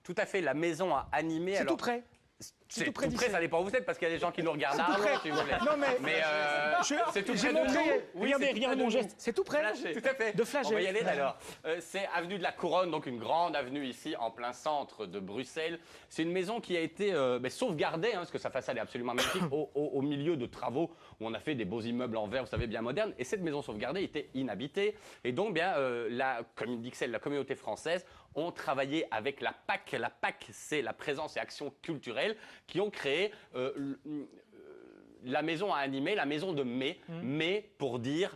Tout à fait, la maison à animer. C'est tout près. C'est tout près, ça dépend où vous êtes, parce qu'il y a des gens qui nous regardent. C'est tout près. Si vous voulez. Non, mais c'est tout j'ai près de montré. nous. Oui, Regardez mon geste. C'est tout près. Flagey. Tout à fait. De Flagey. On va y aller alors. C'est avenue de la Couronne, donc une grande avenue ici, en plein centre de Bruxelles. C'est une maison qui a été sauvegardée, parce que sa façade est absolument magnifique, au milieu de travaux où on a fait des beaux immeubles en verre, vous savez, bien modernes. Et cette maison sauvegardée était inhabitée. Et donc, la commune d'Ixelles, la communauté française, ont travaillé avec la PAC. La PAC, c'est la présence et action culturelle, qui ont créé la maison à animer, la maison de mai, mai pour dire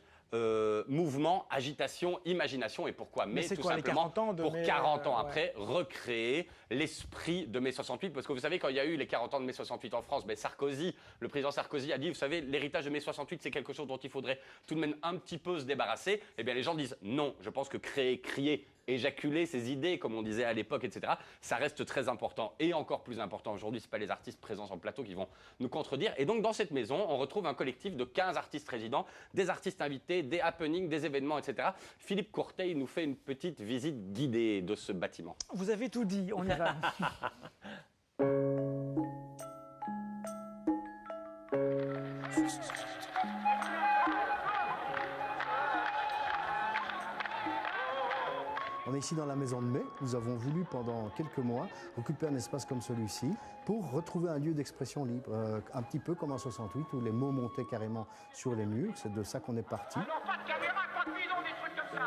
mouvement, agitation, imagination. Et pourquoi mai? C'est tout quoi, simplement les 40 ans de pour mai, 40 ans après, recréer l'esprit de mai 68. Parce que vous savez, quand il y a eu les 40 ans de mai 68 en France, Sarkozy, le président Sarkozy a dit, vous savez, l'héritage de mai 68, c'est quelque chose dont il faudrait tout de même un petit peu se débarrasser. Eh bien, les gens disent non, je pense que créer, crier, éjaculer ses idées, comme on disait à l'époque, etc., ça reste très important. Et encore plus important aujourd'hui, ce n'est pas les artistes présents sur le plateau qui vont nous contredire. Et donc, dans cette maison, on retrouve un collectif de 15 artistes résidents, des artistes invités, des happenings, des événements, etc. Philippe Courteil nous fait une petite visite guidée de ce bâtiment. Vous avez tout dit, on y va. On est ici dans la maison de mai. Nous avons voulu pendant quelques mois occuper un espace comme celui-ci pour retrouver un lieu d'expression libre, un petit peu comme en 68 où les mots montaient carrément sur les murs. C'est de ça qu'on est parti. Alors pas de caméra quand ils ont des trucs comme ça.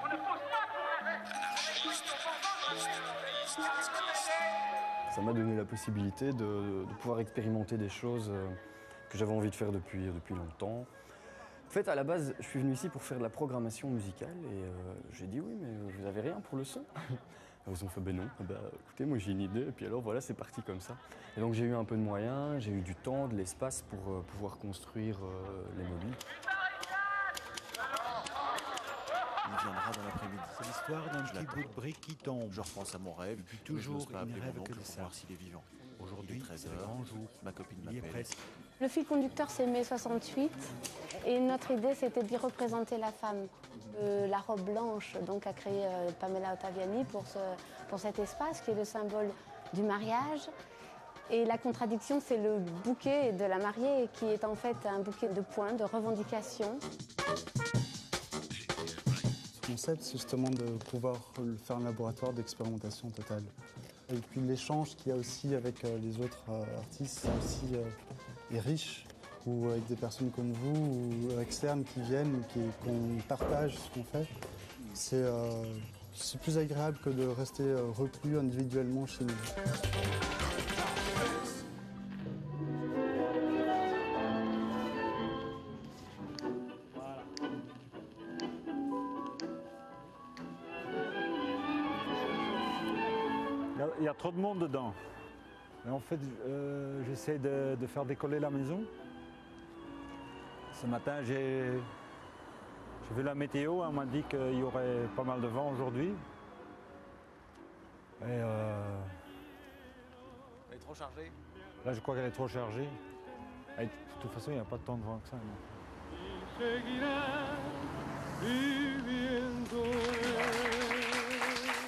On ne pose pas pour Ça m'a donné la possibilité de pouvoir expérimenter des choses que j'avais envie de faire depuis longtemps. En fait, à la base, je suis venu ici pour faire de la programmation musicale et j'ai dit oui, mais vous avez rien pour le son? Ils ont fait ben non. Écoutez, moi j'ai une idée et puis alors voilà, c'est parti comme ça. Et donc j'ai eu un peu de moyens, j'ai eu du temps, de l'espace pour pouvoir construire les mobiles. Il viendra dans l'après-midi. C'est l'histoire d'un petit bout de brique qui tombe. Je repense à mon rêve. Depuis toujours, il ne rêve que de ça. Voir s'il est vivant. Aujourd'hui, c'est le grand jour. Ma copine m'appelle. Le fil conducteur, c'est mai 68. Et notre idée, c'était d'y représenter la femme. La robe blanche, donc, a créé Pamela Ottaviani pour cet espace qui est le symbole du mariage. Et la contradiction, c'est le bouquet de la mariée qui est en fait un bouquet de points, de revendications. Le concept, c'est justement de pouvoir faire un laboratoire d'expérimentation totale. Et puis l'échange qu'il y a aussi avec les autres artistes aussi est riche, ou avec des personnes comme vous, ou externes qui viennent, qu'on partage ce qu'on fait. C'est plus agréable que de rester reclus individuellement chez nous. Il y a trop de monde dedans. Et en fait, j'essaie de faire décoller la maison. Ce matin, j'ai vu la météo, on m'a dit qu'il y aurait pas mal de vent aujourd'hui. Et Elle est trop chargée. là, je crois qu'elle est trop chargée. Et de toute façon, il n'y a pas tant de vent que ça. Non.